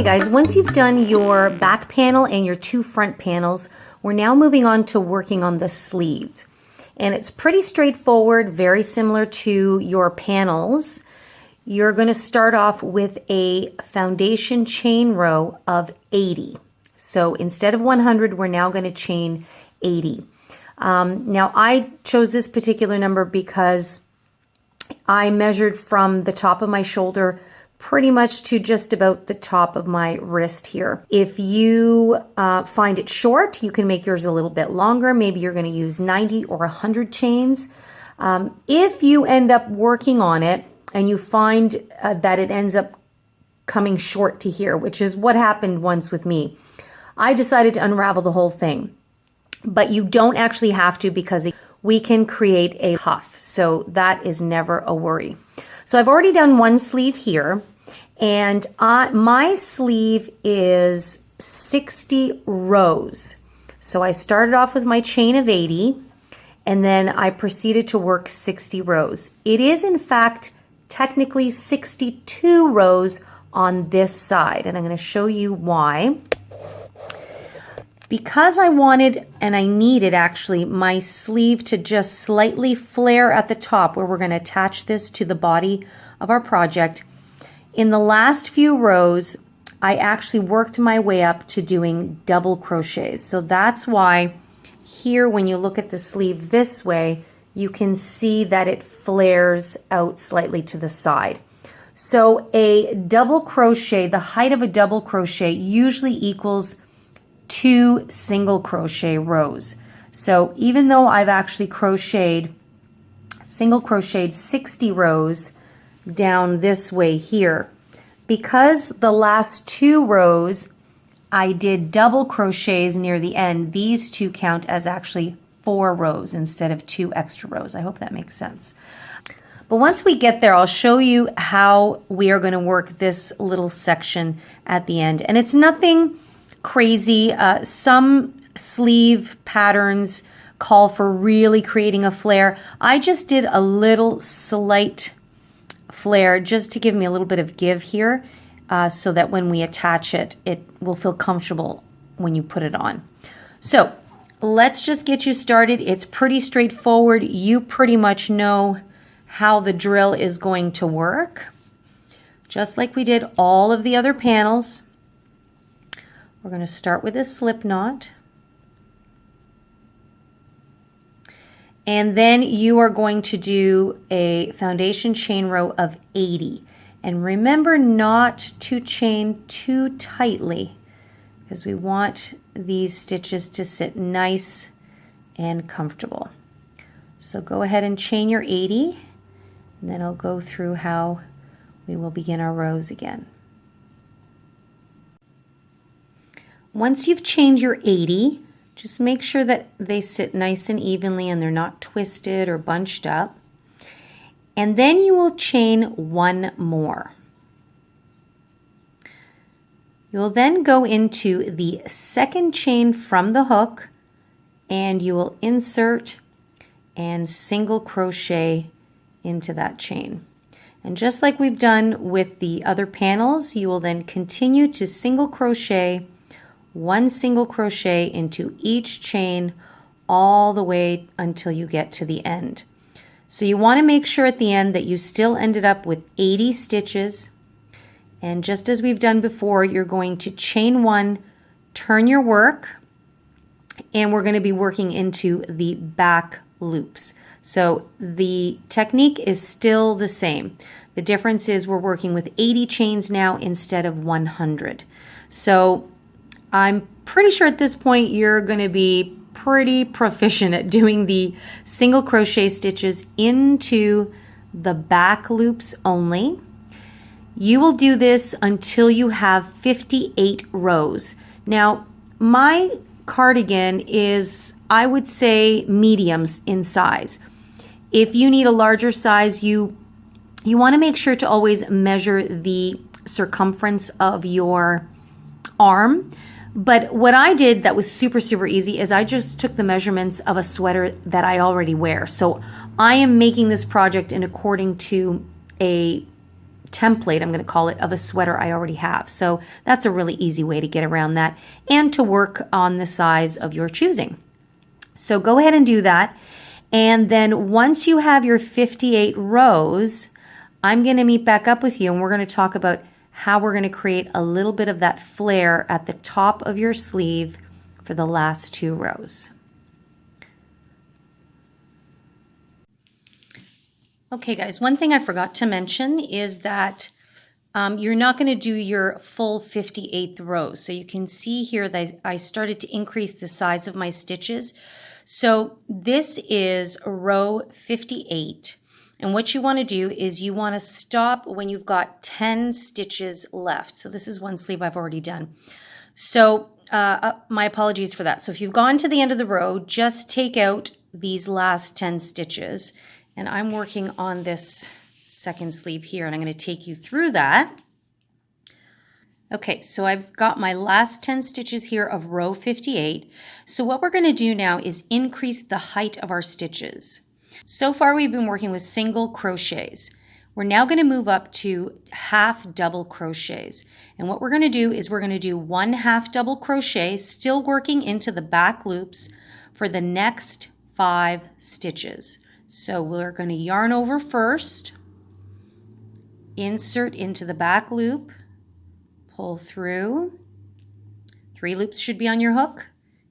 guys, once you've done your back panel and your two front panels, we're now moving on to working on the sleeve. And it's pretty straightforward, very similar to your panels. You're going to start off with a foundation chain row of 80. So instead of 100, we're now going to chain 80. Now I chose this particular number because I measured from the top of my shoulder pretty much to just about the top of my wrist here. If you find it short, you can make yours a little bit longer. Maybe you're going to use 90 or 100 chains. If you end up working on it and you find that it ends up coming short to here, which is what happened once with me, I decided to unravel the whole thing. But you don't actually have to, because we can create a cuff. So that is never a worry. So I've already done one sleeve here, and my sleeve is 60 rows. So I started off with my chain of 80, and then I proceeded to work 60 rows. It is in fact technically 62 rows on this side, and I'm going to show you why. Because I wanted, and I needed actually, my sleeve to just slightly flare at the top where we're going to attach this to the body of our project, in the last few rows, I actually worked my way up to doing double crochets. So that's why here, when you look at the sleeve this way, you can see that it flares out slightly to the side. So a double crochet, the height of a double crochet usually equals 2 single crochet rows. So even though I've actually single crocheted 60 rows down this way here, because the last 2 rows I did double crochets near the end, these two count as actually 4 rows instead of 2 extra rows. I hope that makes sense. But once we get there, I'll show you how we are going to work this little section at the end. And it's nothing crazy. Some sleeve patterns call for really creating a flare. I just did a little slight flare just to give me a little bit of give here, so that when we attach it, it will feel comfortable when you put it on. So let's just get you started. It's pretty straightforward. You pretty much know how the drill is going to work. Just like we did all of the other panels, we're going to start with a slip knot. And then you are going to do a foundation chain row of 80. And remember not to chain too tightly, because we want these stitches to sit nice and comfortable. So go ahead and chain your 80, and then I'll go through how we will begin our rows again. Once you've chained your 80, just make sure that they sit nice and evenly and they're not twisted or bunched up. And then you will chain 1 more. You'll then go into the second chain from the hook, and you will insert and single crochet into that chain. And just like we've done with the other panels, you will then continue to single crochet 1 single crochet into each chain all the way until you get to the end. So you want to make sure at the end that you still ended up with 80 stitches. And just as we've done before, you're going to chain 1, turn your work, and we're going to be working into the back loops. So the technique is still the same. The difference is we're working with 80 chains now instead of 100. So I'm pretty sure at this point you're going to be pretty proficient at doing the single crochet stitches into the back loops only. You will do this until you have 58 rows. Now, my cardigan is, I would say, mediums in size. If you need a larger size, you want to make sure to always measure the circumference of your arm. But what I did that was super, super easy is I just took the measurements of a sweater that I already wear. So I am making this project in according to a template, I'm going to call it, of a sweater I already have. So that's a really easy way to get around that and to work on the size of your choosing. So go ahead and do that. And then once you have your 58 rows, I'm going to meet back up with you and we're going to talk about how we're going to create a little bit of that flare at the top of your sleeve for the last 2 rows. Okay guys, one thing I forgot to mention is that you're not going to do your full 58th row. So you can see here that I started to increase the size of my stitches. So this is row 58. And what you want to do is you want to stop when you've got 10 stitches left. So this is one sleeve I've already done. So my apologies for that. So if you've gone to the end of the row, just take out these last 10 stitches. And I'm working on this second sleeve here, and I'm going to take you through that. Okay, so I've got my last 10 stitches here of row 58. So what we're going to do now is increase the height of our stitches. So far we've been working with single crochets. We're now going to move up to half double crochets. And what we're going to do is we're going to do 1 half double crochet, still working into the back loops for the next 5 stitches. So we're going to yarn over first, insert into the back loop, pull through. 3 loops should be on your hook,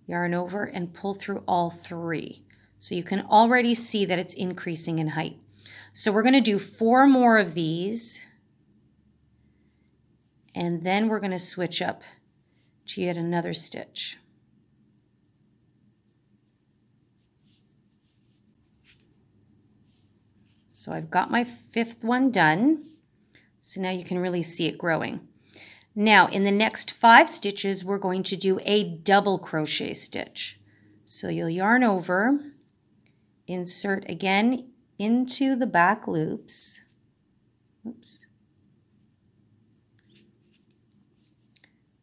yarn over and pull through all 3. So you can already see that it's increasing in height. So we're going to do 4 more of these, and then we're going to switch up to yet another stitch. So I've got my 5th one done. So now you can really see it growing. Now in the next 5 stitches, we're going to do a double crochet stitch. So you'll yarn over, insert again into the back loops. Oops.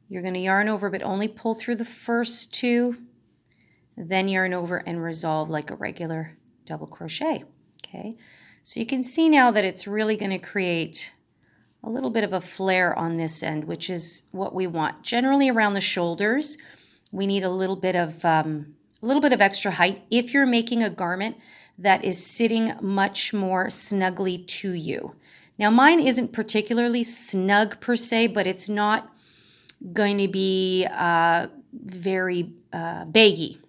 You're going to yarn over, but only pull through the first 2, then yarn over and resolve like a regular double crochet. Okay, so you can see now that it's really going to create a little bit of a flare on this end, which is what we want. Generally around the shoulders, we need a little bit of extra height if you're making a garment that is sitting much more snugly to you. Now mine isn't particularly snug per se, but it's not going to be very baggy.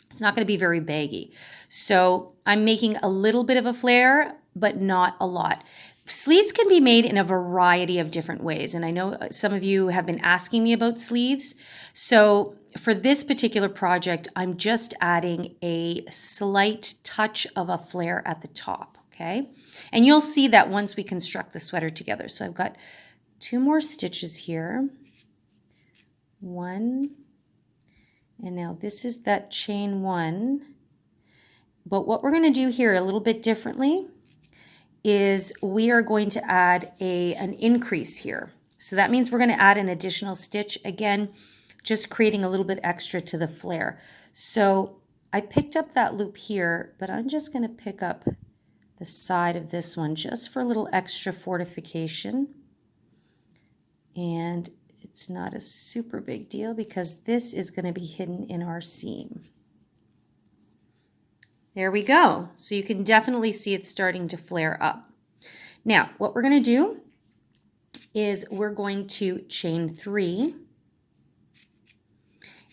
It's not going to be very baggy. So I'm making a little bit of a flare, but not a lot. Sleeves can be made in a variety of different ways. And I know some of you have been asking me about sleeves. So for this particular project, I'm just adding a slight touch of a flare at the top, okay? And you'll see that once we construct the sweater together. So I've got 2 more stitches here. 1, and now this is that chain 1. But what we're going to do here a little bit differently is we are going to add an increase here. So that means we're going to add an additional stitch, again, just creating a little bit extra to the flare. So I picked up that loop here, but I'm just going to pick up the side of this one just for a little extra fortification. And it's not a super big deal because this is going to be hidden in our seam. There we go. So you can definitely see it's starting to flare up. Now, what we're going to do is we're going to chain 3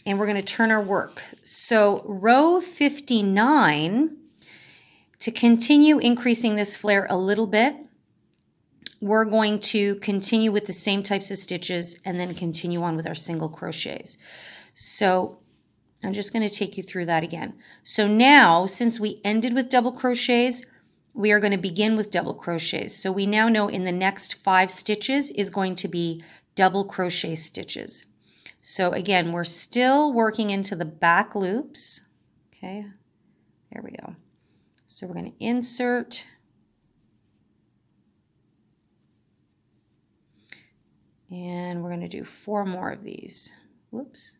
and we're going to turn our work. So row 59, to continue increasing this flare a little bit, we're going to continue with the same types of stitches and then continue on with our single crochets. So I'm just going to take you through that again. So now, since we ended with double crochets, we are going to begin with double crochets. So we now know in the next 5 stitches is going to be double crochet stitches. So again, we're still working into the back loops. Okay, there we go. So we're going to insert and we're going to do 4 more of these. Whoops.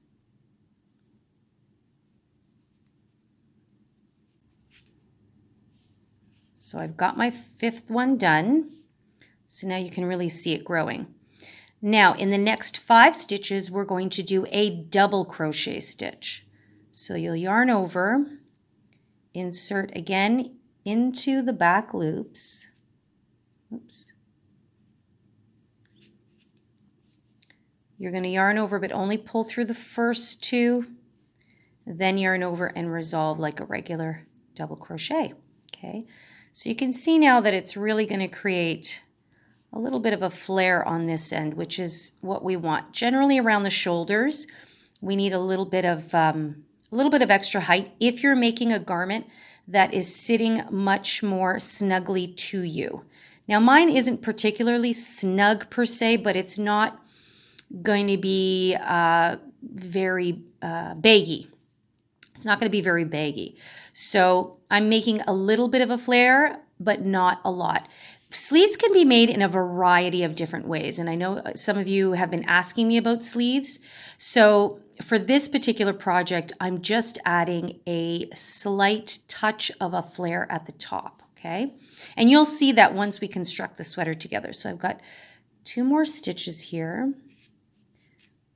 So I've got my 5th one done. So now you can really see it growing. Now in the next 5 stitches, we're going to do a double crochet stitch. So you'll yarn over, insert again into the back loops. Oops. You're going to yarn over, but only pull through the first 2, then yarn over and resolve like a regular double crochet. Okay, so you can see now that it's really going to create a little bit of a flare on this end, which is what we want. Generally around the shoulders, we need a little bit of extra height if you're making a garment that is sitting much more snugly to you. Now mine isn't particularly snug per se, but it's not going to be very baggy. It's not going to be very baggy. So I'm making a little bit of a flare, but not a lot. Sleeves can be made in a variety of different ways. And I know some of you have been asking me about sleeves. So for this particular project, I'm just adding a slight touch of a flare at the top, okay? And you'll see that once we construct the sweater together. So I've got 2 more stitches here.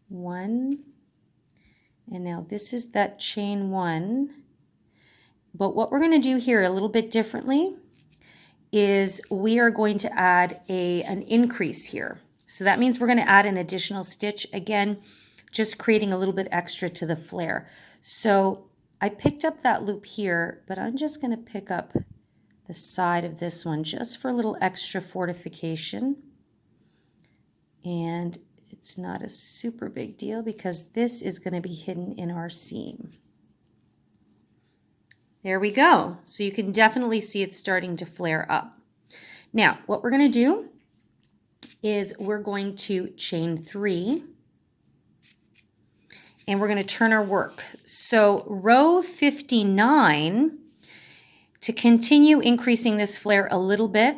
1, and now this is that chain 1. But what we're going to do here a little bit differently is we are going to add an increase here. So that means we're going to add an additional stitch, again, just creating a little bit extra to the flare. So I picked up that loop here, but I'm just going to pick up the side of this one just for a little extra fortification. And it's not a super big deal because this is going to be hidden in our seam. There we go. So you can definitely see it starting to flare up. Now, what we're going to do is we're going to chain 3 and we're going to turn our work. So row 59, to continue increasing this flare a little bit,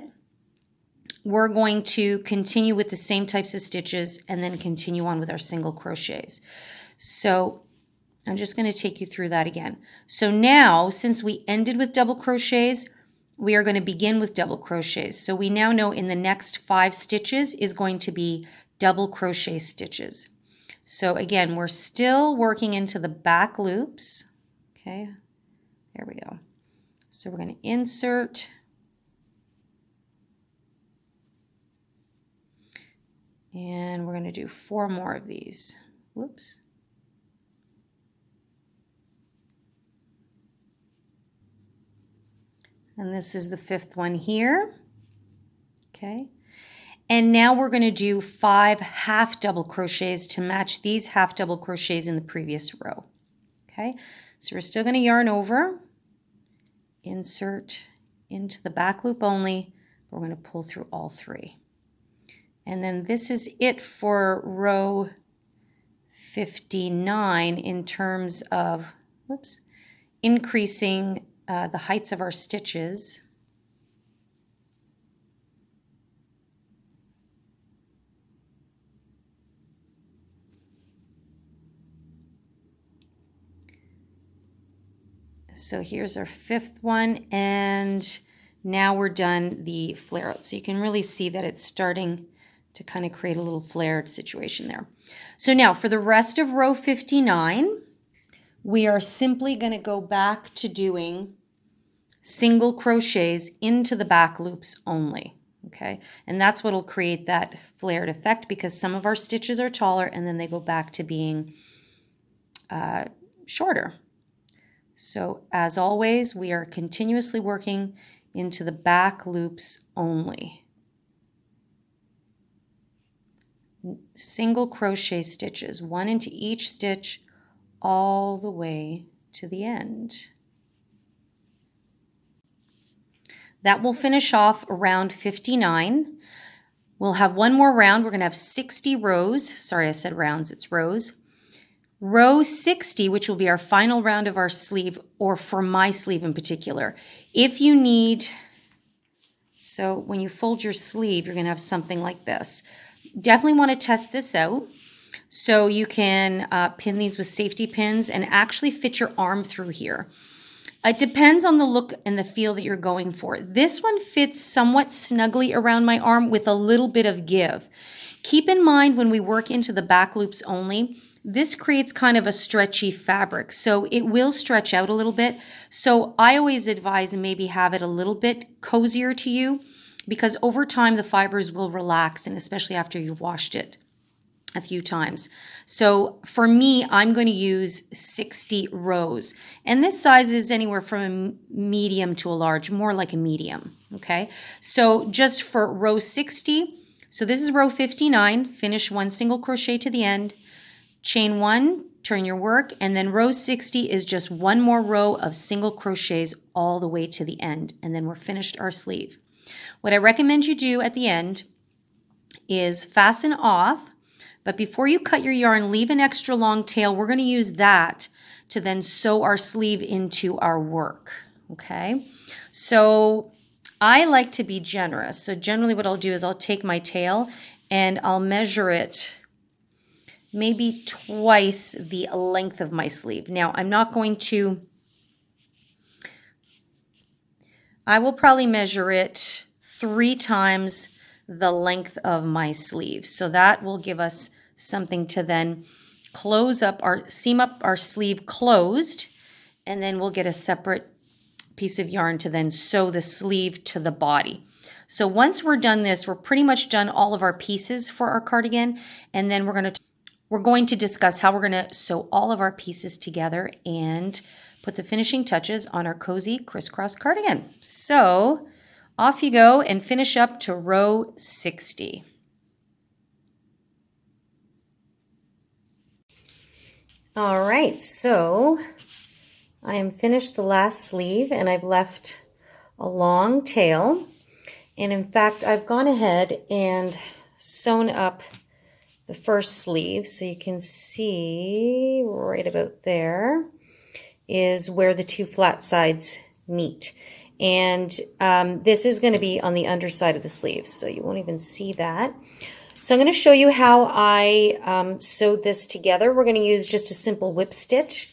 we're going to continue with the same types of stitches and then continue on with our single crochets. So I'm just going to take you through that again. So now, since we ended with double crochets, we are going to begin with double crochets. So we now know in the next 5 stitches is going to be double crochet stitches. So again, we're still working into the back loops. Okay, there we go. So we're going to insert, and we're going to do 4 more of these. Whoops. And this is the 5th one here. Okay. And now we're going to do 5 half double crochets to match these half double crochets in the previous row. Okay. So we're still going to yarn over, insert into the back loop only. We're going to pull through all 3. And then this is it for row 59 in terms of, whoops, increasing the heights of our stitches. So here's our 5th one, and now we're done the flare out. So you can really see that it's starting to kind of create a little flared situation there. So now for the rest of row 59, we are simply going to go back to doing single crochets into the back loops only. Okay, and that's what will create that flared effect, because some of our stitches are taller and then they go back to being shorter. So as always, we are continuously working into the back loops only. Single crochet stitches, 1 into each stitch all the way to the end. That will finish off round 59. We'll have 1 more round. We're going to have 60 rows. Sorry, I said rounds, it's rows. Row 60, which will be our final round of our sleeve, or for my sleeve in particular. If you need, so when you fold your sleeve, you're going to have something like this. Definitely want to test this out. So you can pin these with safety pins and actually fit your arm through here. It depends on the look and the feel that you're going for. This one fits somewhat snugly around my arm with a little bit of give. Keep in mind when we work into the back loops only, this creates kind of a stretchy fabric, so it will stretch out a little bit. So I always advise maybe have it a little bit cozier to you, because over time the fibers will relax, and especially after you've washed it a few times. So for me, I'm going to use 60 rows. And this size is anywhere from a medium to a large, more like a medium. Okay. So just for row 60, so this is row 59, finish 1 single crochet to the end, chain 1, turn your work, and then row 60 is just 1 more row of single crochets all the way to the end. And then we're finished our sleeve. What I recommend you do at the end is fasten off. But before you cut your yarn, leave an extra long tail. We're going to use that to then sew our sleeve into our work, okay? So I like to be generous. So generally what I'll do is I'll take my tail and I'll measure it maybe twice the length of my sleeve. Now, I'm not going to, I will probably measure it 3 times the length of my sleeve. So that will give us something to then close up our, seam up our sleeve closed, and then we'll get a separate piece of yarn to then sew the sleeve to the body. So once we're done this, we're pretty much done all of our pieces for our cardigan, and then we're going to discuss how we're going to sew all of our pieces together and put the finishing touches on our cozy crisscross cardigan. So off you go and finish up to row 60. All right, so I am finished the last sleeve and I've left a long tail. And in fact, I've gone ahead and sewn up the first sleeve. So you can see right about there is where the 2 flat sides meet. And this is going to be on the underside of the sleeve, so you won't even see that. So I'm going to show you how I sewed this together. We're going to use just a simple whip stitch.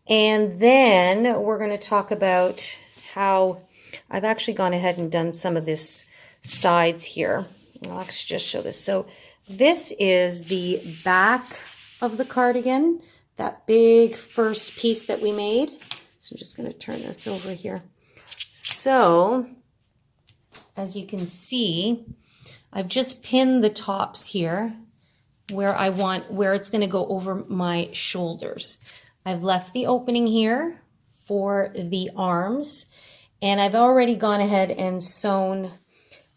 And then we're going to talk about how I've actually gone ahead and done some of this sides here. I'll actually just show this. So this is the back of the cardigan, that big first piece that we made. So I'm just going to turn this over here. So, as you can see, I've just pinned the tops here where it's going to go over my shoulders. I've left the opening here for the arms, and I've already gone ahead and sewn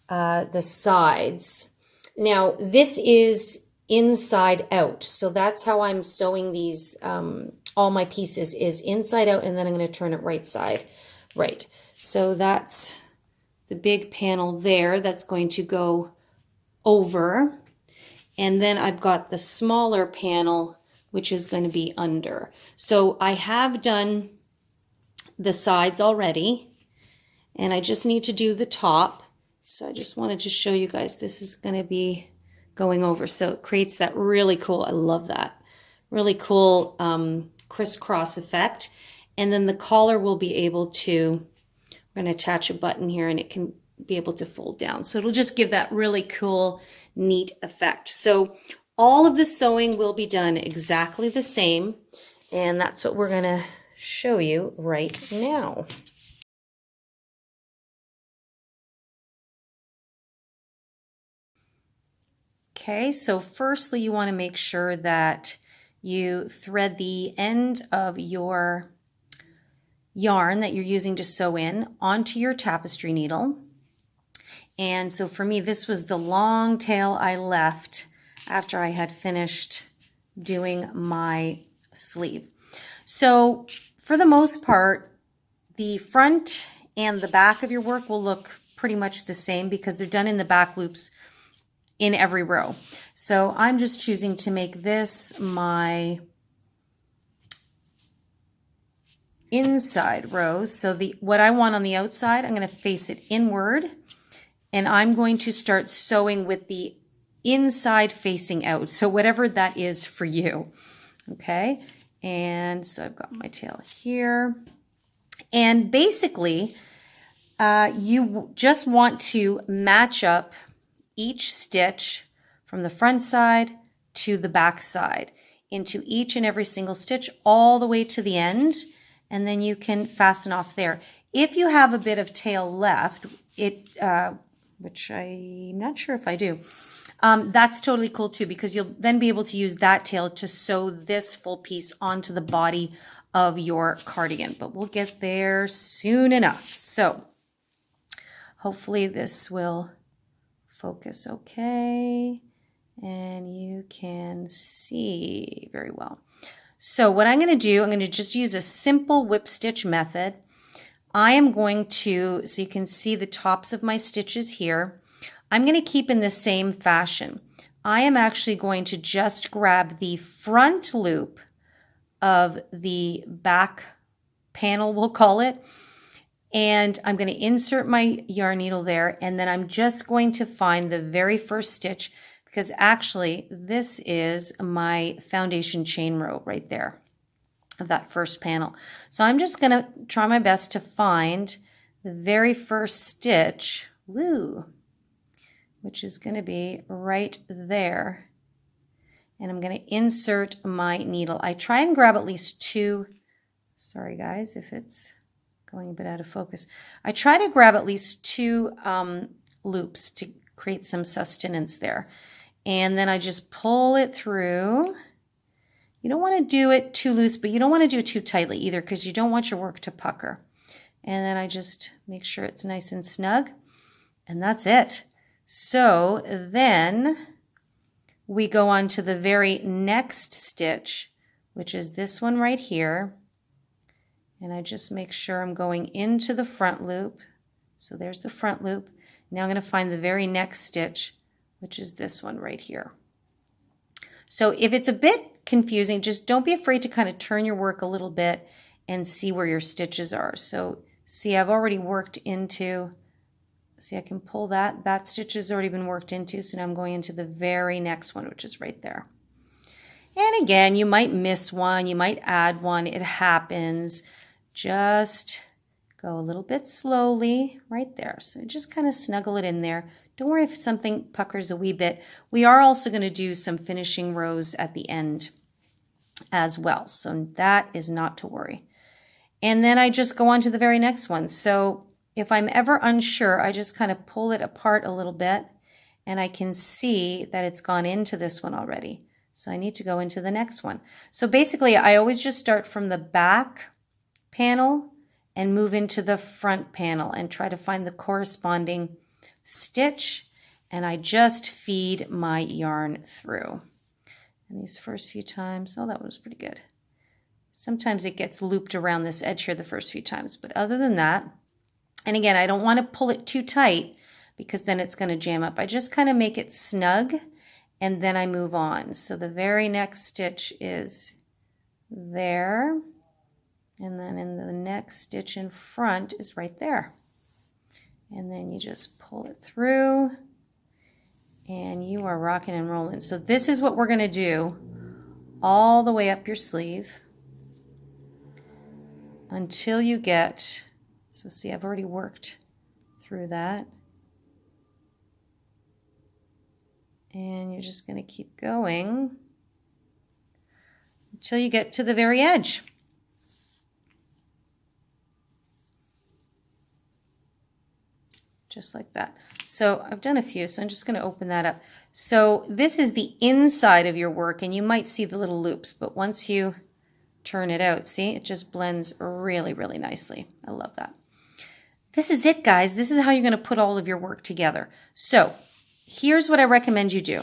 the sides. Now, this is inside out, so that's how I'm sewing these, all my pieces is inside out, and then I'm going to turn it right side. Right. So that's the big panel there that's going to go over. And then I've got the smaller panel, which is going to be under. So I have done the sides already, and I just need to do the top. So I just wanted to show you guys this is going to be going over. So it creates that really cool, I love that, really cool crisscross effect. And then the collar will be able to, we're going to attach a button here and it can be able to fold down. So it'll just give that really cool, neat effect. So all of the sewing will be done exactly the same. And that's what we're going to show you right now. Okay, so firstly, you want to make sure that you thread the end of your yarn that you're using to sew in onto your tapestry needle. And so for me, this was the long tail I left after I had finished doing my sleeve. So for the most part, the front and the back of your work will look pretty much the same because they're done in the back loops in every row. So I'm just choosing to make this my inside rows. So what I want on the outside, I'm going to face it inward, and I'm going to start sewing with the inside facing out. So whatever that is for you. Okay. And so I've got my tail here, And basically, you just want to match up each stitch from the front side to the back side into each and every single stitch all the way to the end, and then you can fasten off there. If you have a bit of tail left, which I'm not sure if I do, that's totally cool too, because you'll then be able to use that tail to sew this full piece onto the body of your cardigan, but we'll get there soon enough. So hopefully this will focus okay and you can see very well. So what I'm going to do, I'm going to just use a simple whip stitch method. I am going to, so you can see the tops of my stitches here, I'm going to keep in the same fashion. I am actually going to just grab the front loop of the back panel, we'll call it, and I'm going to insert my yarn needle there, and then I'm just going to find the very first stitch, because actually this is my foundation chain row right there of that first panel. So I'm just going to try my best to find the very first stitch, which is going to be right there. And I'm going to insert my needle. I try and grab at least two, sorry guys if it's going a bit out of focus. I try to grab at least two loops to create some sustenance there. And then I just pull it through. You don't want to do it too loose, but you don't want to do it too tightly either, because you don't want your work to pucker. And then I just make sure it's nice and snug, and that's it. So then we go on to the very next stitch, which is this one right here. And I just make sure I'm going into the front loop. So there's the front loop. Now I'm going to find the very next stitch, which is this one right here. So if it's a bit confusing, just don't be afraid to kind of turn your work a little bit and see where your stitches are. So see, I've already worked into, see, I can pull that. That stitch has already been worked into, so now I'm going into the very next one, which is right there. And again, you might miss one, you might add one, it happens. Just go a little bit slowly right there. So just kind of snuggle it in there. Don't worry if something puckers a wee bit. We are also going to do some finishing rows at the end as well, so that is not to worry. And then I just go on to the very next one. So if I'm ever unsure, I just kind of pull it apart a little bit, and I can see that it's gone into this one already. So I need to go into the next one. So basically, I always just start from the back panel and move into the front panel and try to find the corresponding stitch, and I just feed my yarn through. And these first few times, oh, that was pretty good. Sometimes it gets looped around this edge here the first few times, but other than that, and again, I don't want to pull it too tight because then it's going to jam up. I just kind of make it snug and then I move on. So the very next stitch is there, and then in the next stitch in front is right there. And then you just pull it through and you are rocking and rolling. So this is what we're going to do all the way up your sleeve until you get, so see, I've already worked through that. And you're just going to keep going until you get to the very edge. Just like that. So I've done a few, so I'm just going to open that up. So this is the inside of your work, and you might see the little loops, but once you turn it out, see, it just blends really, really nicely. I love that. This is it, guys. This is how you're going to put all of your work together. So here's what I recommend you do.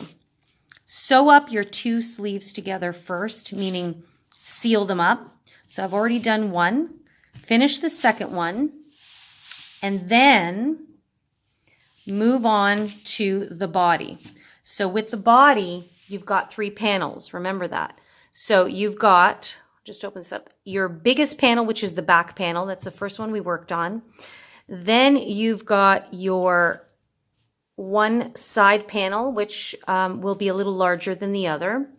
Sew up your two sleeves together first, meaning seal them up. So I've already done one. Finish the second one, and then move on to the body. So with the body, you've got 3 panels. Remember that. So you've got, just open this up, your biggest panel, which is the back panel. That's the first one we worked on. Then you've got your one side panel, which will be a little larger than the other.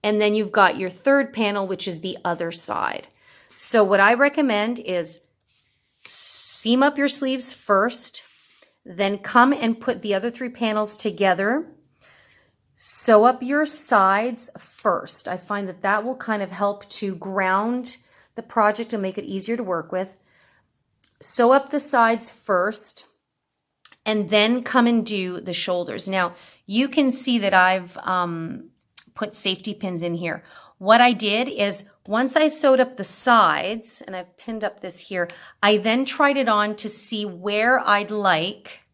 And then you've got your third panel, which is the other side. So what I recommend is seam up your sleeves first, then come and put the other 3 panels together. Sew up your sides first. I find that that will kind of help to ground the project and make it easier to work with. Sew up the sides first, and then come and do the shoulders. Now, you can see that I've put safety pins in here. What I did is once I sewed up the sides, and I've pinned up this here, I then tried it on to see where I'd like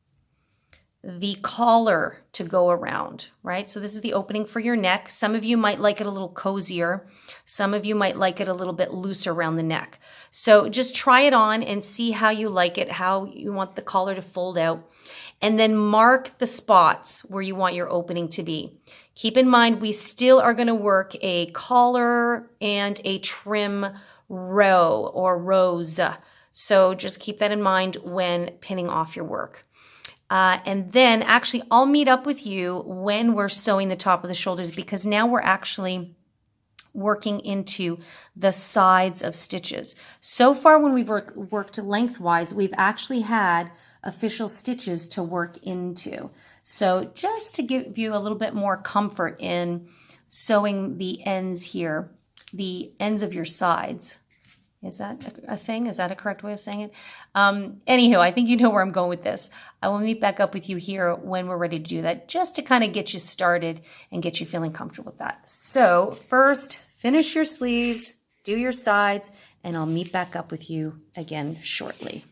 the collar to go around, right? So this is the opening for your neck. Some of you might like it a little cozier. Some of you might like it a little bit looser around the neck. So just try it on and see how you like it, how you want the collar to fold out, and then mark the spots where you want your opening to be. Keep in mind, we still are going to work a collar and a trim row or rows. So just keep that in mind when pinning off your work. And then actually I'll meet up with you when we're sewing the top of the shoulders, because now we're actually working into the sides of stitches. So far when we've worked lengthwise, we've actually had official stitches to work into. So just to give you a little bit more comfort in sewing the ends here, the ends of your sides. Is that a thing? Is that a correct way of saying it? Anywho, I think you know where I'm going with this. I will meet back up with you here when we're ready to do that, just to kind of get you started and get you feeling comfortable with that. So first, finish your sleeves, do your sides, and I'll meet back up with you again shortly.